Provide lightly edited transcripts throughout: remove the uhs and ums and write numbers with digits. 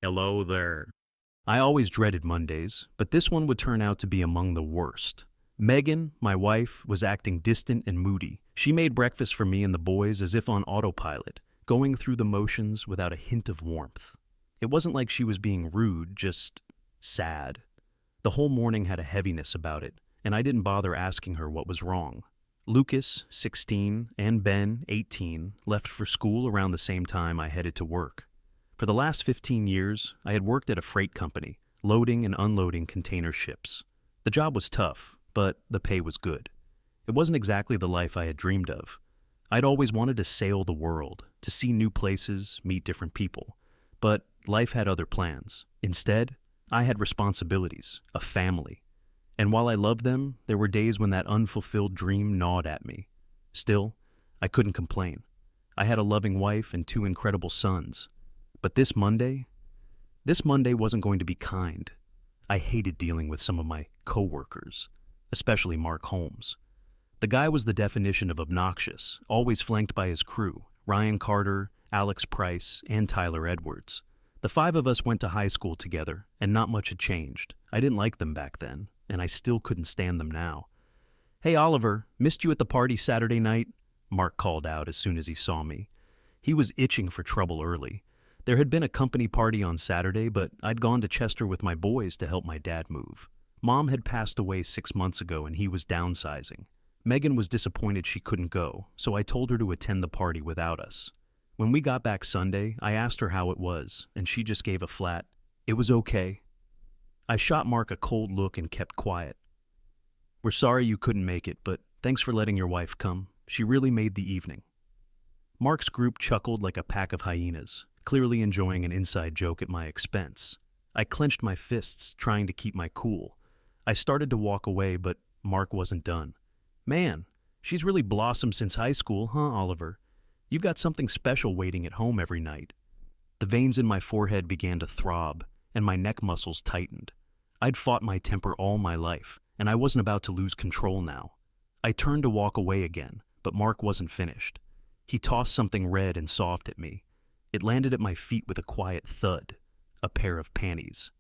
Hello there. I always dreaded Mondays, but this one would turn out to be among the worst. Megan, my wife, was acting distant and moody. She made breakfast for me and the boys as if on autopilot, going through the motions without a hint of warmth. It wasn't like she was being rude, just sad. The whole morning had a heaviness about it, and I didn't bother asking her what was wrong. Lucas, 16, and Ben, 18, left for school around the same time I headed to work. For the last 15 years, I had worked at a freight company, loading and unloading container ships. The job was tough, but the pay was good. It wasn't exactly the life I had dreamed of. I'd always wanted to sail the world, to see new places, meet different people. But life had other plans. Instead, I had responsibilities, a family. And while I loved them, there were days when that unfulfilled dream gnawed at me. Still, I couldn't complain. I had a loving wife and 2 incredible sons. But this Monday wasn't going to be kind. I hated dealing with some of my coworkers, especially Mark Holmes. The guy was the definition of obnoxious, always flanked by his crew, Ryan Carter, Alex Price, and Tyler Edwards. The 5 of us went to high school together, and not much had changed. I didn't like them back then, and I still couldn't stand them now. "Hey, Oliver, missed you at the party Saturday night?" Mark called out as soon as he saw me. He was itching for trouble early. There had been a company party on Saturday, but I'd gone to Chester with my boys to help my dad move. Mom had passed away 6 months ago, and he was downsizing. Megan was disappointed she couldn't go, so I told her to attend the party without us. When we got back Sunday, I asked her how it was, and she just gave a flat, "It was okay." I shot Mark a cold look and kept quiet. "We're sorry you couldn't make it, but thanks for letting your wife come. She really made the evening." Mark's group chuckled like a pack of hyenas, clearly enjoying an inside joke at my expense. I clenched my fists, trying to keep my cool. I started to walk away, but Mark wasn't done. "Man, she's really blossomed since high school, huh, Oliver? You've got something special waiting at home every night." The veins in my forehead began to throb, and my neck muscles tightened. I'd fought my temper all my life, and I wasn't about to lose control now. I turned to walk away again, but Mark wasn't finished. He tossed something red and soft at me. It landed at my feet with a quiet thud, a pair of panties.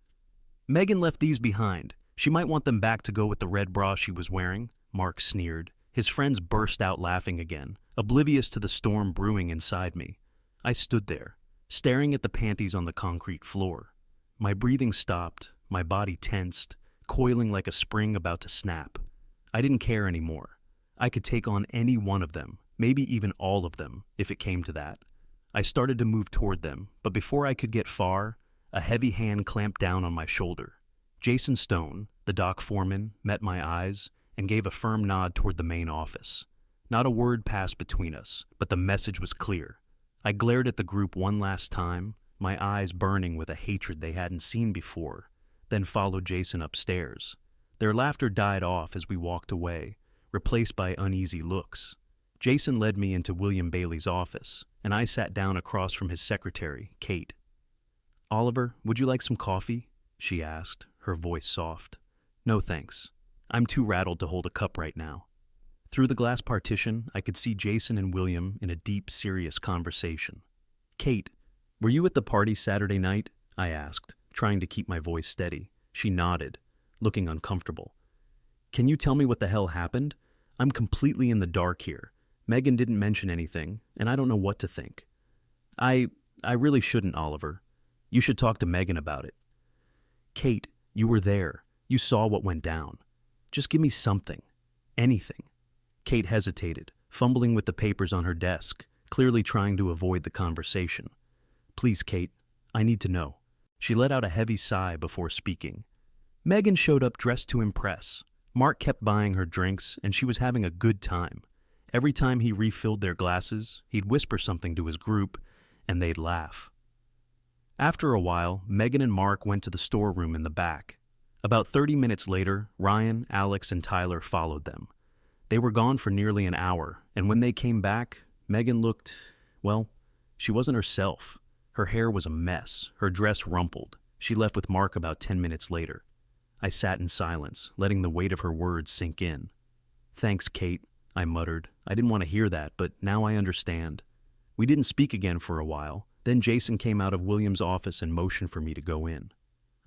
"Megan left these behind. She might want them back to go with the red bra she was wearing," Mark sneered. His friends burst out laughing again, oblivious to the storm brewing inside me. I stood there, staring at the panties on the concrete floor. My breathing stopped, my body tensed, coiling like a spring about to snap. I didn't care anymore. I could take on any one of them, maybe even all of them, if it came to that. I started to move toward them, but before I could get far, a heavy hand clamped down on my shoulder. Jason Stone, the dock foreman, met my eyes and gave a firm nod toward the main office. Not a word passed between us, but the message was clear. I glared at the group one last time, my eyes burning with a hatred they hadn't seen before, then followed Jason upstairs. Their laughter died off as we walked away, replaced by uneasy looks. Jason led me into William Bailey's office, and I sat down across from his secretary, Kate. "Oliver, would you like some coffee?" she asked, her voice soft. "No thanks. I'm too rattled to hold a cup right now." Through the glass partition, I could see Jason and William in a deep, serious conversation. "Kate, were you at the party Saturday night?" I asked, trying to keep my voice steady. She nodded, looking uncomfortable. "Can you tell me what the hell happened? I'm completely in the dark here. Megan didn't mention anything, and I don't know what to think." I really shouldn't, Oliver. You should talk to Megan about it." "Kate, you were there. You saw what went down. Just give me something. Anything." Kate hesitated, fumbling with the papers on her desk, clearly trying to avoid the conversation. "Please, Kate, I need to know." She let out a heavy sigh before speaking. "Megan showed up dressed to impress. Mark kept buying her drinks, and she was having a good time. Every time he refilled their glasses, he'd whisper something to his group, and they'd laugh. After a while, Megan and Mark went to the storeroom in the back. About 30 minutes later, Ryan, Alex, and Tyler followed them. They were gone for nearly an hour, and when they came back, Megan looked, well, she wasn't herself. Her hair was a mess, her dress rumpled. She left with Mark about 10 minutes later. I sat in silence, letting the weight of her words sink in. "Thanks, Kate," I muttered. I didn't want to hear that, but now I understand. We didn't speak again for a while. Then Jason came out of William's office and motioned for me to go in.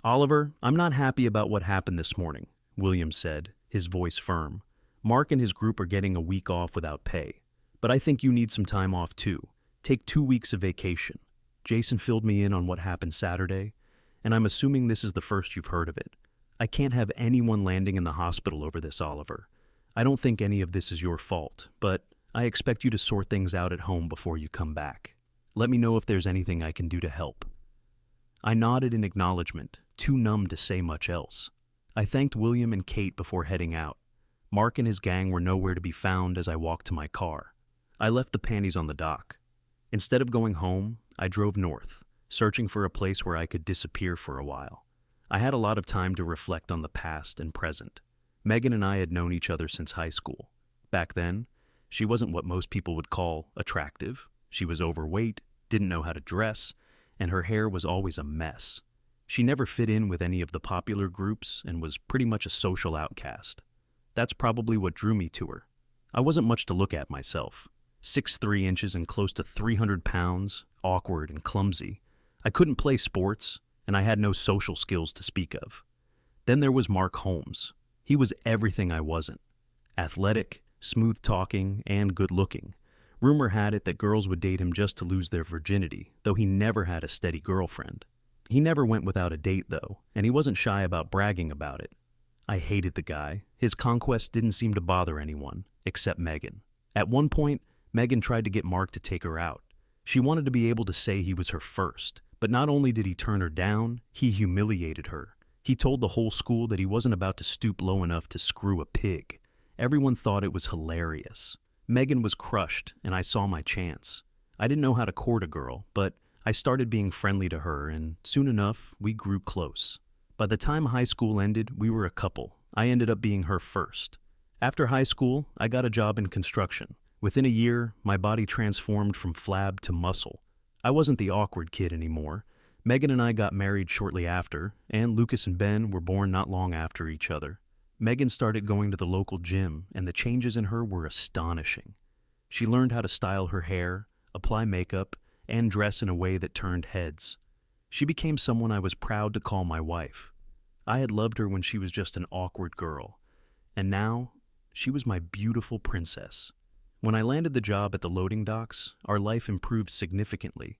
"Oliver, I'm not happy about what happened this morning," William said, his voice firm. "Mark and his group are getting a week off without pay. But I think you need some time off too. Take 2 weeks of vacation." Jason filled me in on what happened Saturday, and I'm assuming this is the first you've heard of it. "I can't have anyone landing in the hospital over this, Oliver. I don't think any of this is your fault, but I expect you to sort things out at home before you come back. Let me know if there's anything I can do to help." I nodded in acknowledgement, too numb to say much else. I thanked William and Kate before heading out. Mark and his gang were nowhere to be found as I walked to my car. I left the panties on the dock. Instead of going home, I drove north, searching for a place where I could disappear for a while. I had a lot of time to reflect on the past and present. Megan and I had known each other since high school. Back then, she wasn't what most people would call attractive. She was overweight, didn't know how to dress, and her hair was always a mess. She never fit in with any of the popular groups and was pretty much a social outcast. That's probably what drew me to her. I wasn't much to look at myself. 6'3" inches and close to 300 pounds, awkward and clumsy. I couldn't play sports, and I had no social skills to speak of. Then there was Mark Holmes. He was everything I wasn't. Athletic, smooth-talking, and good-looking. Rumor had it that girls would date him just to lose their virginity, though he never had a steady girlfriend. He never went without a date, though, and he wasn't shy about bragging about it. I hated the guy. His conquest didn't seem to bother anyone, except Megan. At one point, Megan tried to get Mark to take her out. She wanted to be able to say he was her first, but not only did he turn her down, he humiliated her. He told the whole school that he wasn't about to stoop low enough to screw a pig. Everyone thought it was hilarious. Megan was crushed, and I saw my chance. I didn't know how to court a girl, but I started being friendly to her, and soon enough, we grew close. By the time high school ended, we were a couple. I ended up being her first. After high school, I got a job in construction. Within a year, my body transformed from flab to muscle. I wasn't the awkward kid anymore. Megan and I got married shortly after, and Lucas and Ben were born not long after each other. Megan started going to the local gym, and the changes in her were astonishing. She learned how to style her hair, apply makeup, and dress in a way that turned heads. She became someone I was proud to call my wife. I had loved her when she was just an awkward girl, and now she was my beautiful princess. When I landed the job at the loading docks, our life improved significantly,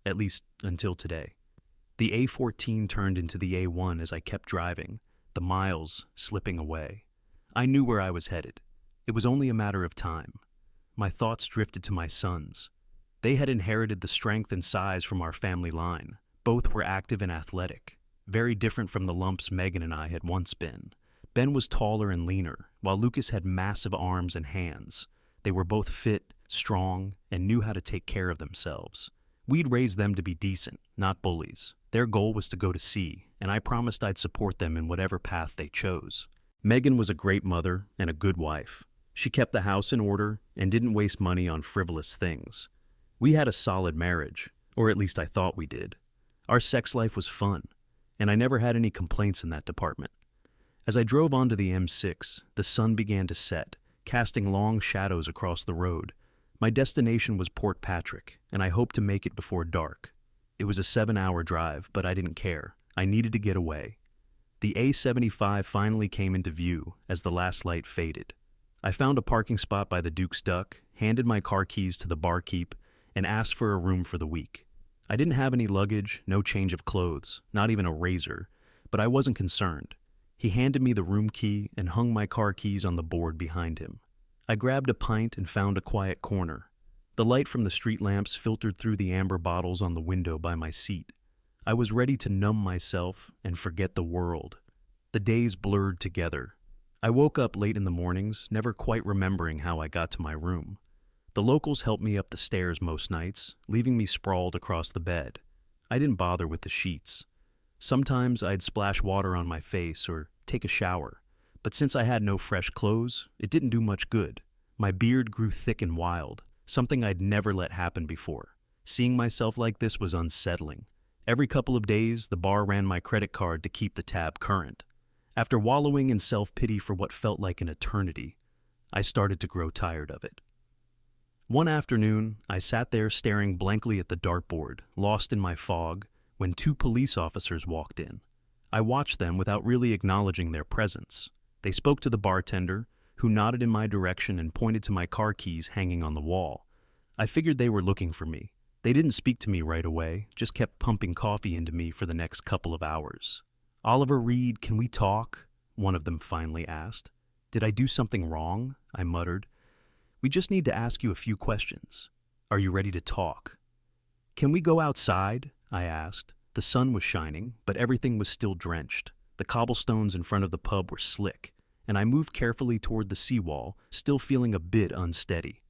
at least until today. The A14 turned into the A1 as I kept driving, the miles slipping away. I knew where I was headed. It was only a matter of time. My thoughts drifted to my sons. They had inherited the strength and size from our family line. Both were active and athletic, very different from the lumps Megan and I had once been. Ben was taller and leaner, while Lucas had massive arms and hands. They were both fit, strong, and knew how to take care of themselves. We'd raised them to be decent, not bullies. Their goal was to go to sea, and I promised I'd support them in whatever path they chose. Megan was a great mother and a good wife. She kept the house in order and didn't waste money on frivolous things. We had a solid marriage, or at least I thought we did. Our sex life was fun, and I never had any complaints in that department. As I drove onto the M6, the sun began to set, casting long shadows across the road. My destination was Port Patrick, and I hoped to make it before dark. It was a 7-hour drive, but I didn't care. I needed to get away. The A75 finally came into view as the last light faded. I found a parking spot by the Duke's Duck, handed my car keys to the barkeep, and asked for a room for the week. I didn't have any luggage, no change of clothes, not even a razor, but I wasn't concerned. He handed me the room key and hung my car keys on the board behind him. I grabbed a pint and found a quiet corner. The light from the street lamps filtered through the amber bottles on the window by my seat. I was ready to numb myself and forget the world. The days blurred together. I woke up late in the mornings, never quite remembering how I got to my room. The locals helped me up the stairs most nights, leaving me sprawled across the bed. I didn't bother with the sheets. Sometimes I'd splash water on my face or take a shower, but since I had no fresh clothes, it didn't do much good. My beard grew thick and wild, something I'd never let happen before. Seeing myself like this was unsettling. Every couple of days, the bar ran my credit card to keep the tab current. After wallowing in self-pity for what felt like an eternity, I started to grow tired of it. One afternoon, I sat there staring blankly at the dartboard, lost in my fog, when two police officers walked in. I watched them without really acknowledging their presence. They spoke to the bartender, who nodded in my direction and pointed to my car keys hanging on the wall. I figured they were looking for me. They didn't speak to me right away, just kept pumping coffee into me for the next couple of hours. "Oliver Reed, can we talk?" one of them finally asked. "Did I do something wrong?" I muttered. "We just need to ask you a few questions. Are you ready to talk?" "Can we go outside?" I asked. The sun was shining, but everything was still drenched. The cobblestones in front of the pub were slick, and I moved carefully toward the seawall, still feeling a bit unsteady.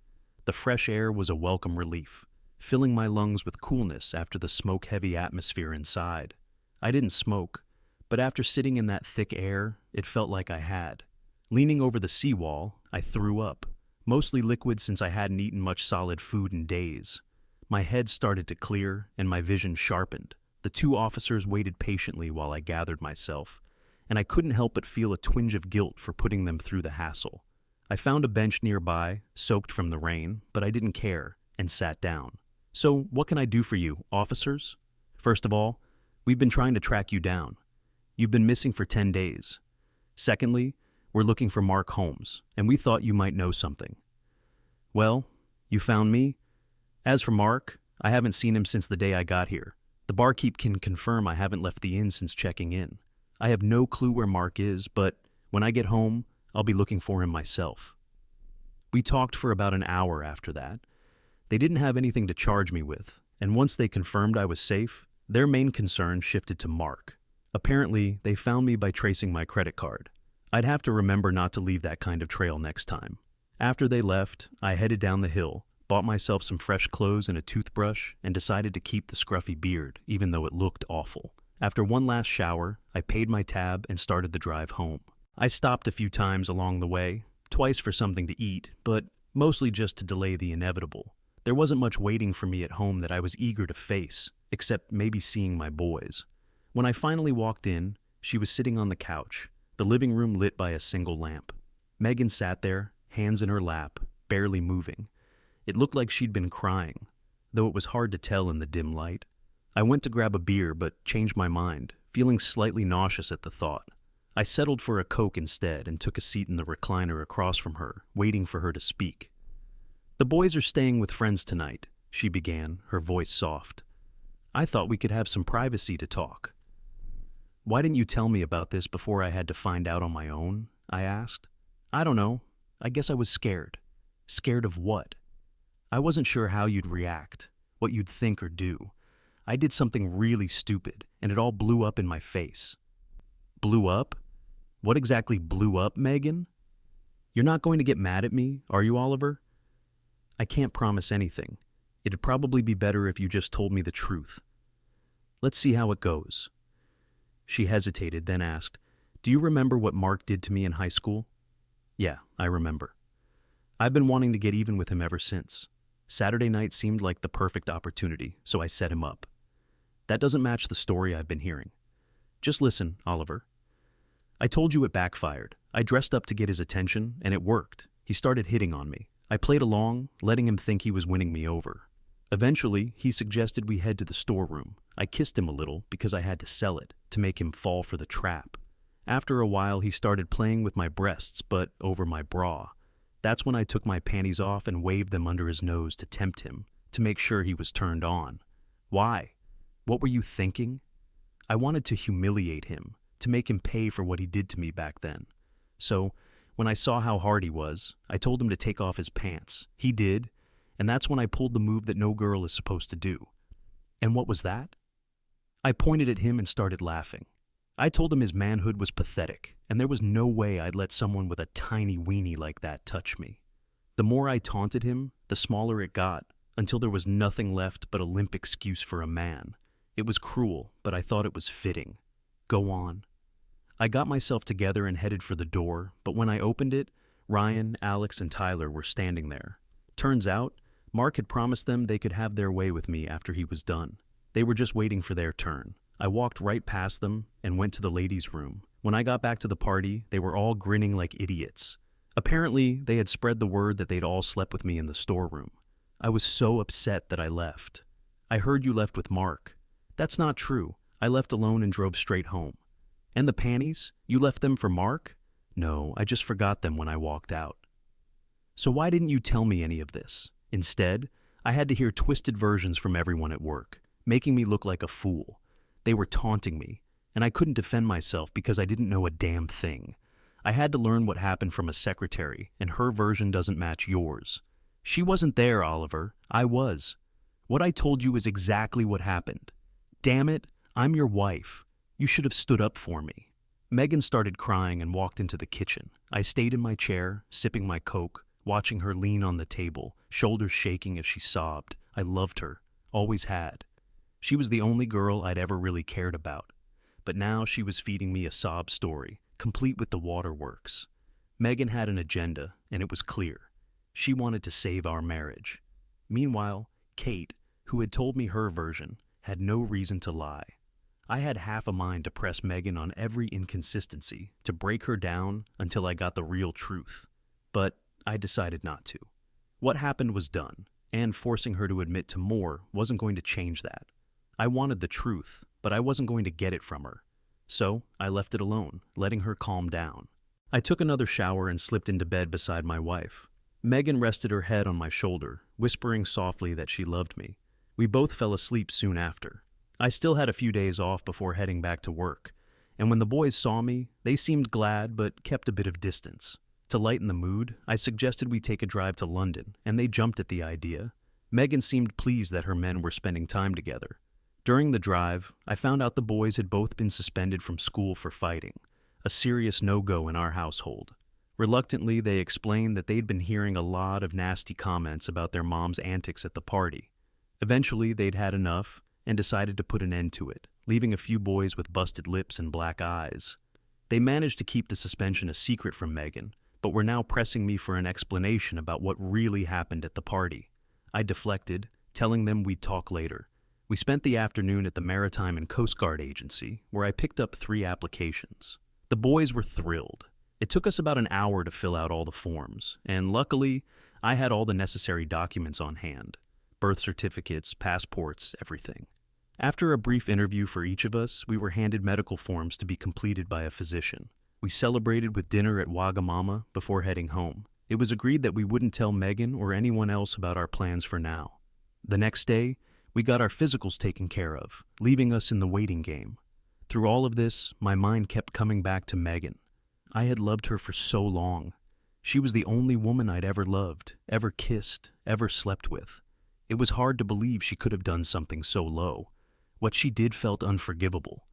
The fresh air was a welcome relief, filling my lungs with coolness after the smoke-heavy atmosphere inside. I didn't smoke, but after sitting in that thick air, it felt like I had. Leaning over the seawall, I threw up, mostly liquid since I hadn't eaten much solid food in days. My head started to clear, and my vision sharpened. The two officers waited patiently while I gathered myself, and I couldn't help but feel a twinge of guilt for putting them through the hassle. I found a bench nearby, soaked from the rain, but I didn't care, and sat down. "So, what can I do for you, officers? First of all, we've been trying to track you down. You've been missing for 10 days. Secondly, we're looking for Mark Holmes, and we thought you might know something." "Well, you found me? As for Mark, I haven't seen him since the day I got here. The barkeep can confirm I haven't left the inn since checking in. I have no clue where Mark is, but when I get home, I'll be looking for him myself." We talked for about an hour after that. They didn't have anything to charge me with, and once they confirmed I was safe, their main concern shifted to Mark. Apparently, they found me by tracing my credit card. I'd have to remember not to leave that kind of trail next time. After they left, I headed down the hill, bought myself some fresh clothes and a toothbrush, and decided to keep the scruffy beard, even though it looked awful. After one last shower, I paid my tab and started the drive home. I stopped a few times along the way, twice for something to eat, but mostly just to delay the inevitable. There wasn't much waiting for me at home that I was eager to face, except maybe seeing my boys. When I finally walked in, she was sitting on the couch, the living room lit by a single lamp. Megan sat there, hands in her lap, barely moving. It looked like she'd been crying, though it was hard to tell in the dim light. I went to grab a beer, but changed my mind, feeling slightly nauseous at the thought. I settled for a Coke instead and took a seat in the recliner across from her, waiting for her to speak. "The boys are staying with friends tonight," she began, her voice soft. "I thought we could have some privacy to talk." "Why didn't you tell me about this before I had to find out on my own?" I asked. "I don't know. I guess I was scared." "Scared of what?" "I wasn't sure how you'd react, what you'd think or do. I did something really stupid, and it all blew up in my face." "Blew up? What exactly blew up, Megan? You're not going to get mad at me, are you, Oliver?" "I can't promise anything. It'd probably be better if you just told me the truth." "Let's see how it goes." She hesitated, then asked, "Do you remember what Mark did to me in high school?" "Yeah, I remember. I've been wanting to get even with him ever since. Saturday night seemed like the perfect opportunity, so I set him up. That doesn't match the story I've been hearing. Just listen, Oliver. I told you it backfired. I dressed up to get his attention, and it worked. He started hitting on me. I played along, letting him think he was winning me over. Eventually, he suggested we head to the storeroom. I kissed him a little because I had to sell it, to make him fall for the trap. After a while, he started playing with my breasts, but over my bra. That's when I took my panties off and waved them under his nose to tempt him, to make sure he was turned on. Why? What were you thinking? I wanted to humiliate him, to make him pay for what he did to me back then. So, when I saw how hard he was, I told him to take off his pants. He did, and that's when I pulled the move that no girl is supposed to do. And what was that? I pointed at him and started laughing. I told him his manhood was pathetic, and there was no way I'd let someone with a tiny weenie like that touch me. The more I taunted him, the smaller it got, until there was nothing left but a limp excuse for a man. It was cruel, but I thought it was fitting. Go on. I got myself together and headed for the door, but when I opened it, Ryan, Alex, and Tyler were standing there. Turns out, Mark had promised them they could have their way with me after he was done. They were just waiting for their turn. I walked right past them and went to the ladies' room. When I got back to the party, they were all grinning like idiots. Apparently, they had spread the word that they'd all slept with me in the storeroom. I was so upset that I left. I heard you left with Mark. That's not true. I left alone and drove straight home. And the panties? You left them for Mark? No, I just forgot them when I walked out. So why didn't you tell me any of this? Instead, I had to hear twisted versions from everyone at work, making me look like a fool. They were taunting me, and I couldn't defend myself because I didn't know a damn thing. I had to learn what happened from a secretary, and her version doesn't match yours. She wasn't there, Oliver. I was. What I told you is exactly what happened. Damn it, I'm your wife. You should have stood up for me. Megan started crying and walked into the kitchen. I stayed in my chair, sipping my Coke, watching her lean on the table, shoulders shaking as she sobbed. I loved her, always had. She was the only girl I'd ever really cared about. But now she was feeding me a sob story, complete with the waterworks. Megan had an agenda, and it was clear. She wanted to save our marriage. Meanwhile, Kate, who had told me her version, had no reason to lie. I had half a mind to press Megan on every inconsistency, to break her down until I got the real truth. But I decided not to. What happened was done, and forcing her to admit to more wasn't going to change that. I wanted the truth, but I wasn't going to get it from her. So I left it alone, letting her calm down. I took another shower and slipped into bed beside my wife. Megan rested her head on my shoulder, whispering softly that she loved me. We both fell asleep soon after. I still had a few days off before heading back to work, and when the boys saw me, they seemed glad but kept a bit of distance. To lighten the mood, I suggested we take a drive to London, and they jumped at the idea. Megan seemed pleased that her men were spending time together. During the drive, I found out the boys had both been suspended from school for fighting, a serious no-go in our household. Reluctantly, they explained that they'd been hearing a lot of nasty comments about their mom's antics at the party. Eventually, they'd had enough and decided to put an end to it, leaving a few boys with busted lips and black eyes. They managed to keep the suspension a secret from Megan, but were now pressing me for an explanation about what really happened at the party. I deflected, telling them we'd talk later. We spent the afternoon at the Maritime and Coast Guard Agency, where I picked up 3 applications. The boys were thrilled. It took us about an hour to fill out all the forms, and luckily, I had all the necessary documents on hand. Birth certificates, passports, everything. After a brief interview for each of us, we were handed medical forms to be completed by a physician. We celebrated with dinner at Wagamama before heading home. It was agreed that we wouldn't tell Megan or anyone else about our plans for now. The next day, we got our physicals taken care of, leaving us in the waiting game. Through all of this, my mind kept coming back to Megan. I had loved her for so long. She was the only woman I'd ever loved, ever kissed, ever slept with. It was hard to believe she could have done something so low. What she did felt unforgivable,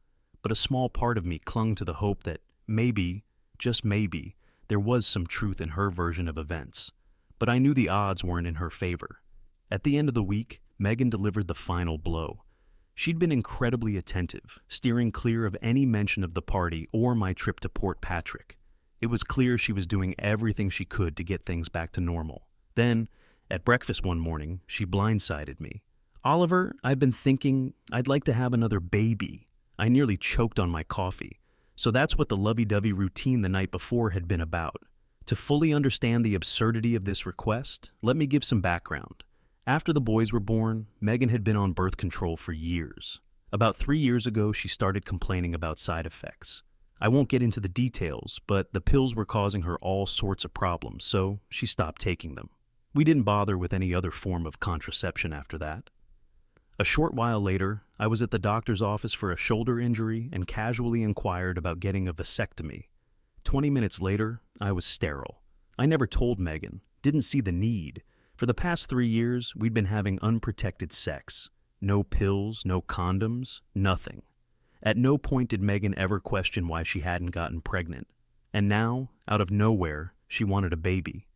but a small part of me clung to the hope that maybe, just maybe, there was some truth in her version of events. But I knew the odds weren't in her favor. At the end of the week, Megan delivered the final blow. She'd been incredibly attentive, steering clear of any mention of the party or my trip to Port Patrick. It was clear she was doing everything she could to get things back to normal. Then, at breakfast one morning, she blindsided me. "Oliver, I've been thinking I'd like to have another baby." I nearly choked on my coffee. So that's what the lovey-dovey routine the night before had been about. To fully understand the absurdity of this request, let me give some background. After the boys were born, Megan had been on birth control for years. About 3 years ago, she started complaining about side effects. I won't get into the details, but the pills were causing her all sorts of problems, so she stopped taking them. We didn't bother with any other form of contraception after that. A short while later, I was at the doctor's office for a shoulder injury and casually inquired about getting a vasectomy. 20 minutes later, I was sterile. I never told Megan, didn't see the need. For the past 3 years, we'd been having unprotected sex. No pills, no condoms, nothing. At no point did Megan ever question why she hadn't gotten pregnant. And now, out of nowhere, she wanted a baby.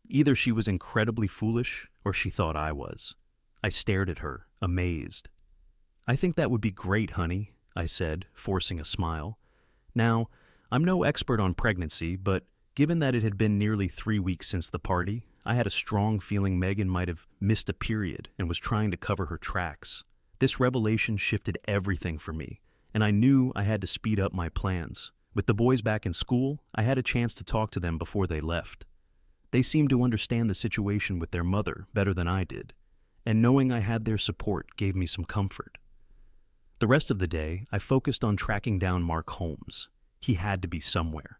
Either she was incredibly foolish, or she thought I was. I stared at her, amazed. "I think that would be great, honey," I said, forcing a smile. Now, I'm no expert on pregnancy, but given that it had been nearly 3 weeks since the party, I had a strong feeling Megan might have missed a period and was trying to cover her tracks. This revelation shifted everything for me, and I knew I had to speed up my plans. With the boys back in school, I had a chance to talk to them before they left. They seemed to understand the situation with their mother better than I did. and knowing I had their support gave me some comfort. The rest of the day, I focused on tracking down Mark Holmes. He had to be somewhere.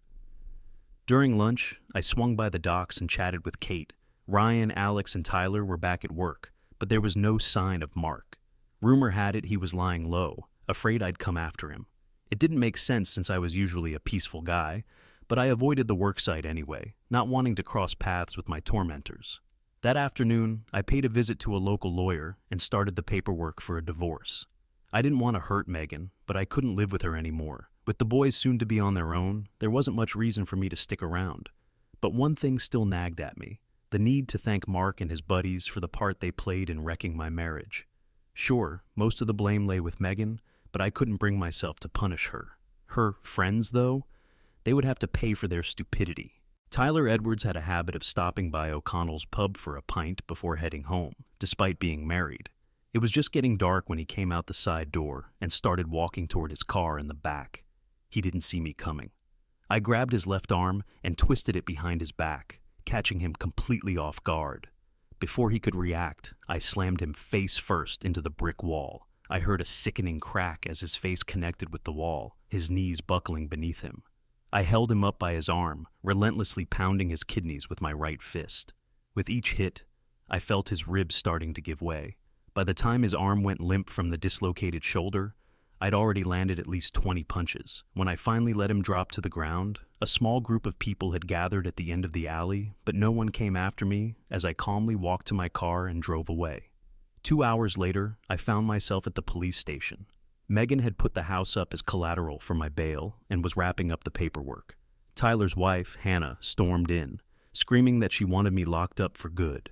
During lunch, I swung by the docks and chatted with Kate. Ryan, Alex, and Tyler were back at work, but there was no sign of Mark. Rumor had it he was lying low, afraid I'd come after him. It didn't make sense since I was usually a peaceful guy, but I avoided the worksite anyway, not wanting to cross paths with my tormentors. That afternoon, I paid a visit to a local lawyer and started the paperwork for a divorce. I didn't want to hurt Megan, but I couldn't live with her anymore. With the boys soon to be on their own, there wasn't much reason for me to stick around. But one thing still nagged at me, the need to thank Mark and his buddies for the part they played in wrecking my marriage. Sure, most of the blame lay with Megan, but I couldn't bring myself to punish her. Her friends, though, they would have to pay for their stupidity. Tyler Edwards had a habit of stopping by O'Connell's pub for a pint before heading home, despite being married. It was just getting dark when he came out the side door and started walking toward his car in the back. He didn't see me coming. I grabbed his left arm and twisted it behind his back, catching him completely off guard. Before he could react, I slammed him face first into the brick wall. I heard a sickening crack as his face connected with the wall, his knees buckling beneath him. I held him up by his arm, relentlessly pounding his kidneys with my right fist. With each hit, I felt his ribs starting to give way. By the time his arm went limp from the dislocated shoulder, I'd already landed at least 20 punches. When I finally let him drop to the ground, a small group of people had gathered at the end of the alley, but no one came after me as I calmly walked to my car and drove away. 2 hours later, I found myself at the police station. Megan had put the house up as collateral for my bail and was wrapping up the paperwork. Tyler's wife, Hannah, stormed in, screaming that she wanted me locked up for good.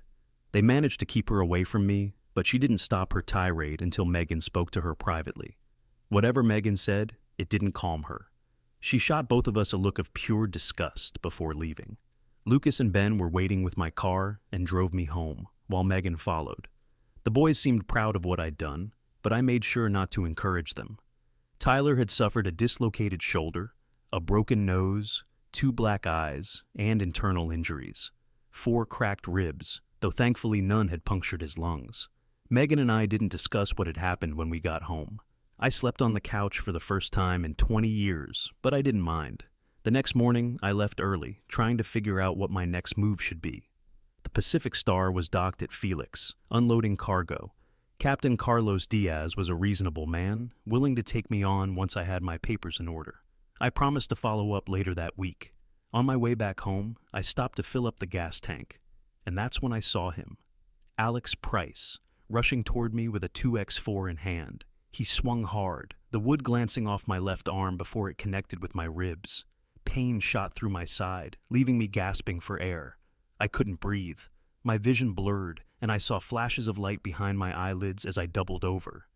They managed to keep her away from me, but she didn't stop her tirade until Megan spoke to her privately. Whatever Megan said, it didn't calm her. She shot both of us a look of pure disgust before leaving. Lucas and Ben were waiting with my car and drove me home, while Megan followed. The boys seemed proud of what I'd done, but I made sure not to encourage them. Tyler had suffered a dislocated shoulder, a broken nose, 2 black eyes, and internal injuries. 4 cracked ribs, though thankfully none had punctured his lungs. Megan and I didn't discuss what had happened when we got home. I slept on the couch for the first time in 20 years, but I didn't mind. The next morning, I left early, trying to figure out what my next move should be. The Pacific Star was docked at Felix, unloading cargo. Captain Carlos Diaz was a reasonable man, willing to take me on once I had my papers in order. I promised to follow up later that week. On my way back home, I stopped to fill up the gas tank, and that's when I saw him. Alex Price, rushing toward me with a 2x4 in hand. He swung hard, the wood glancing off my left arm before it connected with my ribs. Pain shot through my side, leaving me gasping for air. I couldn't breathe. My vision blurred, and I saw flashes of light behind my eyelids as I doubled over.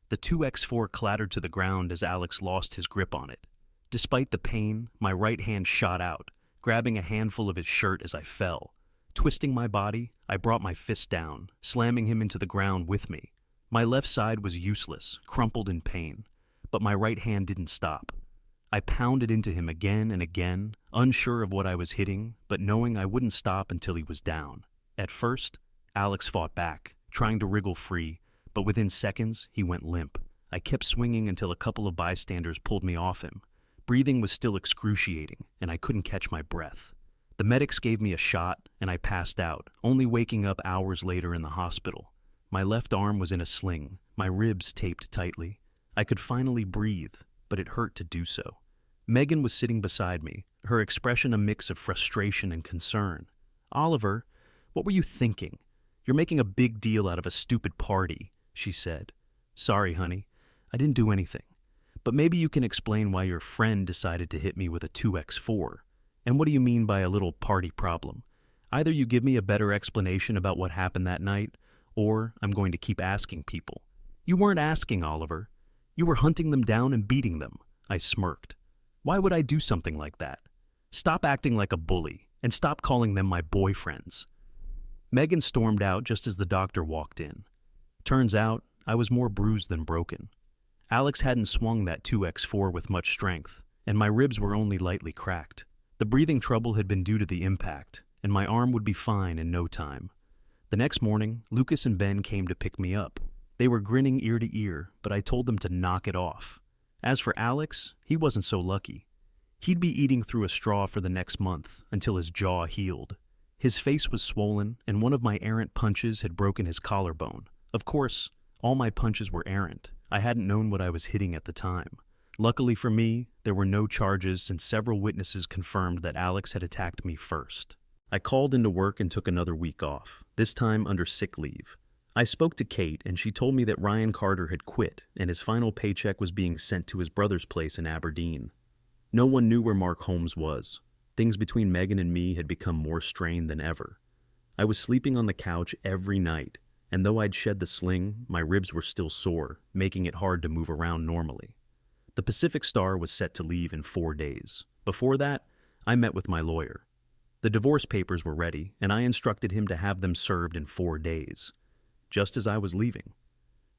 The 2x4 clattered to the ground as Alex lost his grip on it. Despite the pain, my right hand shot out, grabbing a handful of his shirt as I fell. Twisting my body, I brought my fist down, slamming him into the ground with me. My left side was useless, crumpled in pain, but my right hand didn't stop. I pounded into him again and again, unsure of what I was hitting, but knowing I wouldn't stop until he was down. At first, Alex fought back, trying to wriggle free, but within seconds, he went limp. I kept swinging until a couple of bystanders pulled me off him. Breathing was still excruciating, and I couldn't catch my breath. The medics gave me a shot, and I passed out, only waking up hours later in the hospital. My left arm was in a sling, my ribs taped tightly. I could finally breathe, but it hurt to do so. Megan was sitting beside me, her expression a mix of frustration and concern. "Oliver, what were you thinking? You're making a big deal out of a stupid party," she said. "Sorry, honey. I didn't do anything. But maybe you can explain why your friend decided to hit me with a 2x4. And what do you mean by a little party problem? Either you give me a better explanation about what happened that night, or I'm going to keep asking people." "You weren't asking, Oliver. You were hunting them down and beating them," I smirked. "Why would I do something like that? Stop acting like a bully, and stop calling them my boyfriends." Megan stormed out just as the doctor walked in. Turns out, I was more bruised than broken. Alex hadn't swung that 2x4 with much strength, and my ribs were only lightly cracked. The breathing trouble had been due to the impact, and my arm would be fine in no time. The next morning, Lucas and Ben came to pick me up. They were grinning ear to ear, but I told them to knock it off. As for Alex, he wasn't so lucky. He'd be eating through a straw for the next month until his jaw healed. His face was swollen, and one of my errant punches had broken his collarbone. Of course, all my punches were errant. I hadn't known what I was hitting at the time. Luckily for me, there were no charges since several witnesses confirmed that Alex had attacked me first. I called into work and took another week off, this time under sick leave. I spoke to Kate, and she told me that Ryan Carter had quit and his final paycheck was being sent to his brother's place in Aberdeen. No one knew where Mark Holmes was. Things between Megan and me had become more strained than ever. I was sleeping on the couch every night, and though I'd shed the sling, my ribs were still sore, making it hard to move around normally. The Pacific Star was set to leave in 4 days. Before that, I met with my lawyer. The divorce papers were ready, and I instructed him to have them served in 4 days, just as I was leaving.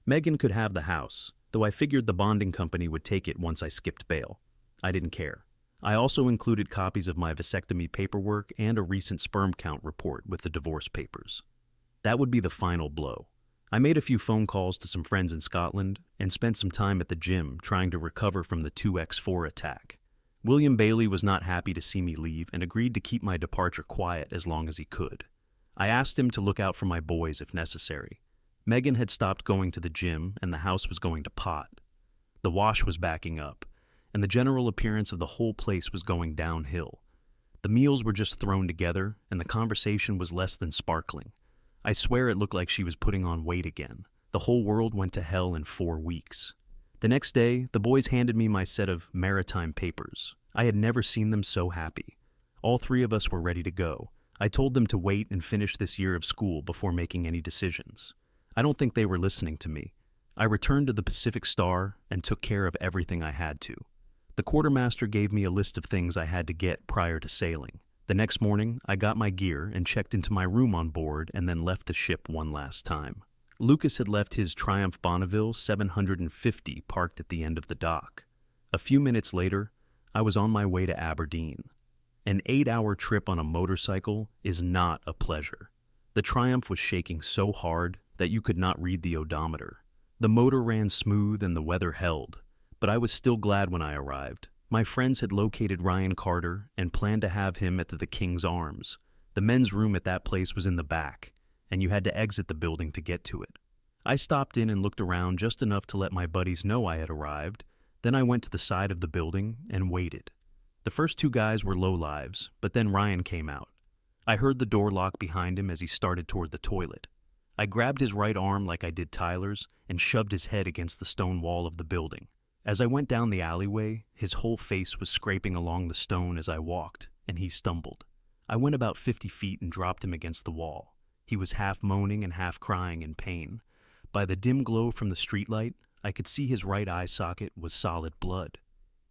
Megan could have the house, though I figured the bonding company would take it once I skipped bail. I didn't care. I also included copies of my vasectomy paperwork and a recent sperm count report with the divorce papers. That would be the final blow. I made a few phone calls to some friends in Scotland and spent some time at the gym trying to recover from the 2x4 attack. William Bailey was not happy to see me leave and agreed to keep my departure quiet as long as he could. I asked him to look out for my boys if necessary. Megan had stopped going to the gym and the house was going to pot. The wash was backing up, and the general appearance of the whole place was going downhill. The meals were just thrown together, and the conversation was less than sparkling. I swear it looked like she was putting on weight again. The whole world went to hell in 4 weeks. The next day, the boys handed me my set of maritime papers. I had never seen them so happy. All 3 of us were ready to go. I told them to wait and finish this year of school before making any decisions. I don't think they were listening to me. I returned to the Pacific Star and took care of everything I had to. The quartermaster gave me a list of things I had to get prior to sailing. The next morning, I got my gear and checked into my room on board and then left the ship one last time. Lucas had left his Triumph Bonneville 750 parked at the end of the dock. A few minutes later, I was on my way to Aberdeen. An 8-hour trip on a motorcycle is not a pleasure. The Triumph was shaking so hard that you could not read the odometer. The motor ran smooth and the weather held, but I was still glad when I arrived. My friends had located Ryan Carter and planned to have him at the King's Arms. The men's room at that place was in the back, and you had to exit the building to get to it. I stopped in and looked around just enough to let my buddies know I had arrived. Then I went to the side of the building and waited. The first 2 guys were lowlives, but then Ryan came out. I heard the door lock behind him as he started toward the toilet. I grabbed his right arm like I did Tyler's and shoved his head against the stone wall of the building. As I went down the alleyway, his whole face was scraping along the stone as I walked, and he stumbled. I went about 50 feet and dropped him against the wall. He was half moaning and half crying in pain. By the dim glow from the streetlight, I could see his right eye socket was solid blood.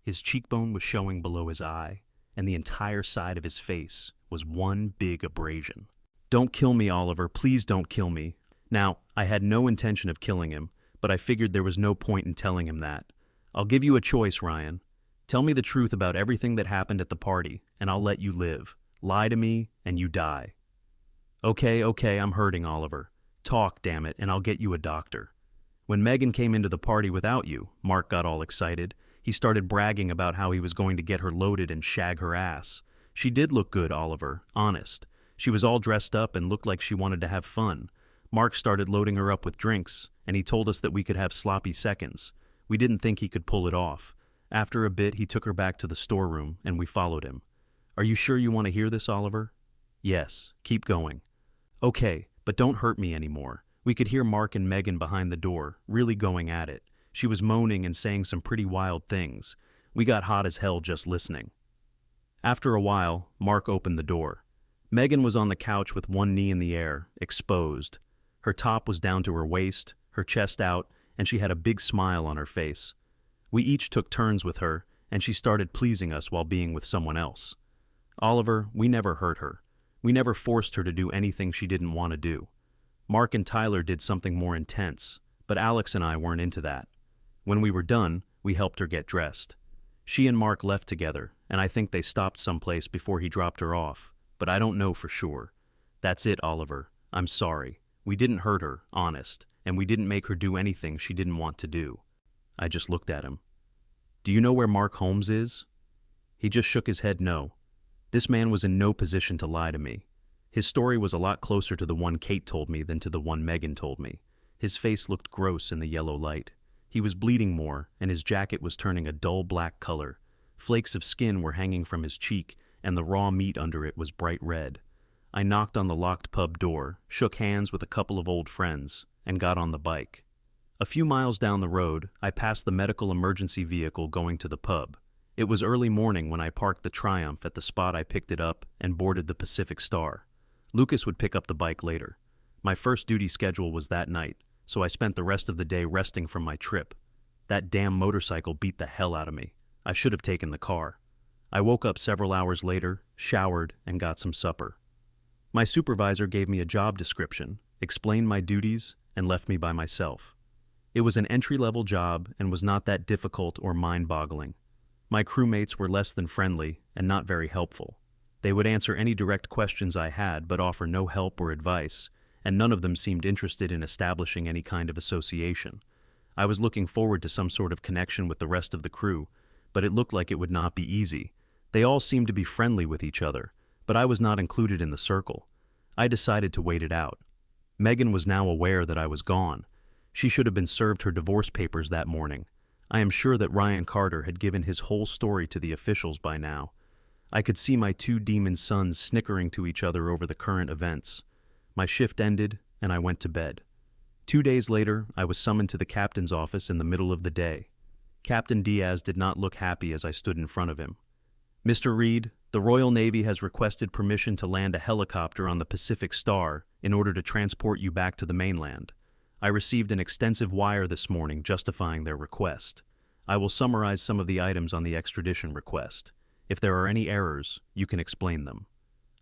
His cheekbone was showing below his eye, and the entire side of his face was one big abrasion. "Don't kill me, Oliver. Please don't kill me." Now, I had no intention of killing him, but I figured there was no point in telling him that. "I'll give you a choice, Ryan. Tell me the truth about everything that happened at the party, and I'll let you live. Lie to me, and you die." Okay, I'm hurting, Oliver. Talk, damn it, and I'll get you a doctor." When Megan came into the party without you, Mark got all excited. He started bragging about how he was going to get her loaded and shag her ass. She did look good, Oliver, honest. She was all dressed up and looked like she wanted to have fun. Mark started loading her up with drinks, and he told us that we could have sloppy seconds. We didn't think he could pull it off. After a bit, he took her back to the storeroom, and we followed him. "Are you sure you want to hear this, Oliver?" "Yes, keep going." "Okay, but don't hurt me anymore." We could hear Mark and Megan behind the door, really going at it. She was moaning and saying some pretty wild things. We got hot as hell just listening. After a while, Mark opened the door. Megan was on the couch with one knee in the air, exposed. Her top was down to her waist, her chest out, and she had a big smile on her face. We each took turns with her, and she started pleasing us while being with someone else. Oliver, we never hurt her. We never forced her to do anything she didn't want to do. Mark and Tyler did something more intense, but Alex and I weren't into that. When we were done, we helped her get dressed. She and Mark left together, and I think they stopped someplace before he dropped her off, but I don't know for sure. That's it, Oliver. I'm sorry. We didn't hurt her, honest, and we didn't make her do anything she didn't want to do. I just looked at him. Do you know where Mark Holmes is? He just shook his head no. This man was in no position to lie to me. His story was a lot closer to the one Kate told me than to the one Megan told me. His face looked gross in the yellow light. He was bleeding more, and his jacket was turning a dull black color. Flakes of skin were hanging from his cheek, and the raw meat under it was bright red. I knocked on the locked pub door, shook hands with a couple of old friends, and got on the bike. A few miles down the road, I passed the medical emergency vehicle going to the pub. It was early morning when I parked the Triumph at the spot I picked it up and boarded the Pacific Star. Lucas would pick up the bike later. My first duty schedule was that night, so I spent the rest of the day resting from my trip. That damn motorcycle beat the hell out of me. I should have taken the car. I woke up several hours later, showered, and got some supper. My supervisor gave me a job description, explained my duties, and left me by myself. It was an entry-level job and was not that difficult or mind-boggling. My crewmates were less than friendly and not very helpful. They would answer any direct questions I had but offer no help or advice, and none of them seemed interested in establishing any kind of association. I was looking forward to some sort of connection with the rest of the crew, but it looked like it would not be easy. They all seemed to be friendly with each other, but I was not included in the circle. I decided to wait it out. Megan was now aware that I was gone. She should have been served her divorce papers that morning. I am sure that Ryan Carter had given his whole story to the officials by now. I could see my two demon sons snickering to each other over the current events. My shift ended, and I went to bed. 2 days later, I was summoned to the captain's office in the middle of the day. Captain Diaz did not look happy as I stood in front of him. Mr. Reed, the Royal Navy has requested permission to land a helicopter on the Pacific Star in order to transport you back to the mainland. I received an extensive wire this morning justifying their request. I will summarize some of the items on the extradition request. If there are any errors, you can explain them.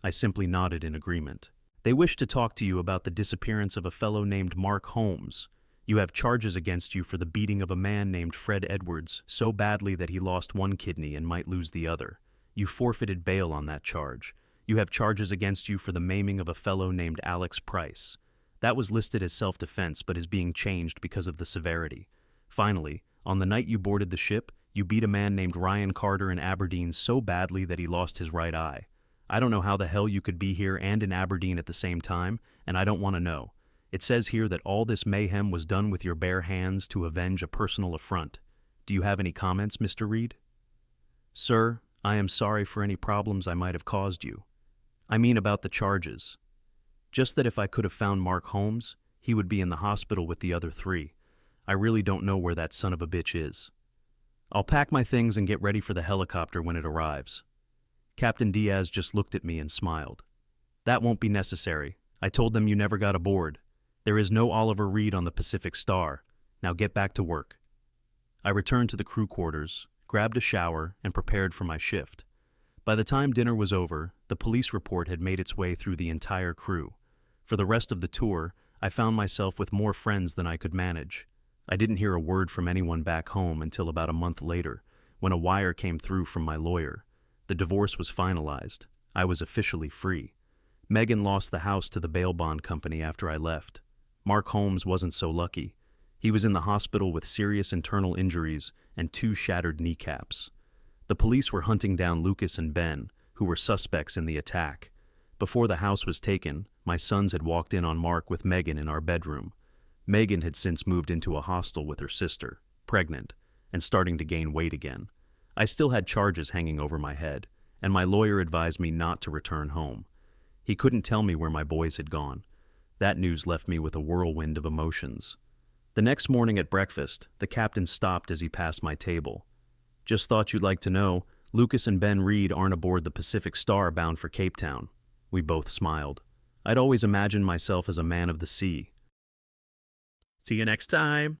I simply nodded in agreement. They wish to talk to you about the disappearance of a fellow named Mark Holmes. You have charges against you for the beating of a man named Fred Edwards so badly that he lost one kidney and might lose the other. You forfeited bail on that charge. You have charges against you for the maiming of a fellow named Alex Price. That was listed as self-defense but is being changed because of the severity. Finally, on the night you boarded the ship, you beat a man named Ryan Carter in Aberdeen so badly that he lost his right eye. I don't know how the hell you could be here and in Aberdeen at the same time, and I don't want to know. It says here that all this mayhem was done with your bare hands to avenge a personal affront. Do you have any comments, Mr. Reed? Sir, I am sorry for any problems I might have caused you. I mean about the charges. Just that if I could have found Mark Holmes, he would be in the hospital with the other 3. I really don't know where that son of a bitch is. I'll pack my things and get ready for the helicopter when it arrives. Captain Diaz just looked at me and smiled. That won't be necessary. I told them you never got aboard. There is no Oliver Reed on the Pacific Star. Now get back to work. I returned to the crew quarters, grabbed a shower, and prepared for my shift. By the time dinner was over, the police report had made its way through the entire crew. For the rest of the tour, I found myself with more friends than I could manage. I didn't hear a word from anyone back home until about a month later, when a wire came through from my lawyer. The divorce was finalized. I was officially free. Megan lost the house to the bail bond company after I left. Mark Holmes wasn't so lucky. He was in the hospital with serious internal injuries and 2 shattered kneecaps. The police were hunting down Lucas and Ben, who were suspects in the attack. Before the house was taken, my sons had walked in on Mark with Megan in our bedroom. Megan had since moved into a hostel with her sister, pregnant, and starting to gain weight again. I still had charges hanging over my head, and my lawyer advised me not to return home. He couldn't tell me where my boys had gone. That news left me with a whirlwind of emotions. The next morning at breakfast, the captain stopped as he passed my table. Just thought you'd like to know, Lucas and Ben Reed aren't aboard the Pacific Star bound for Cape Town. We both smiled. I'd always imagined myself as a man of the sea. See you next time.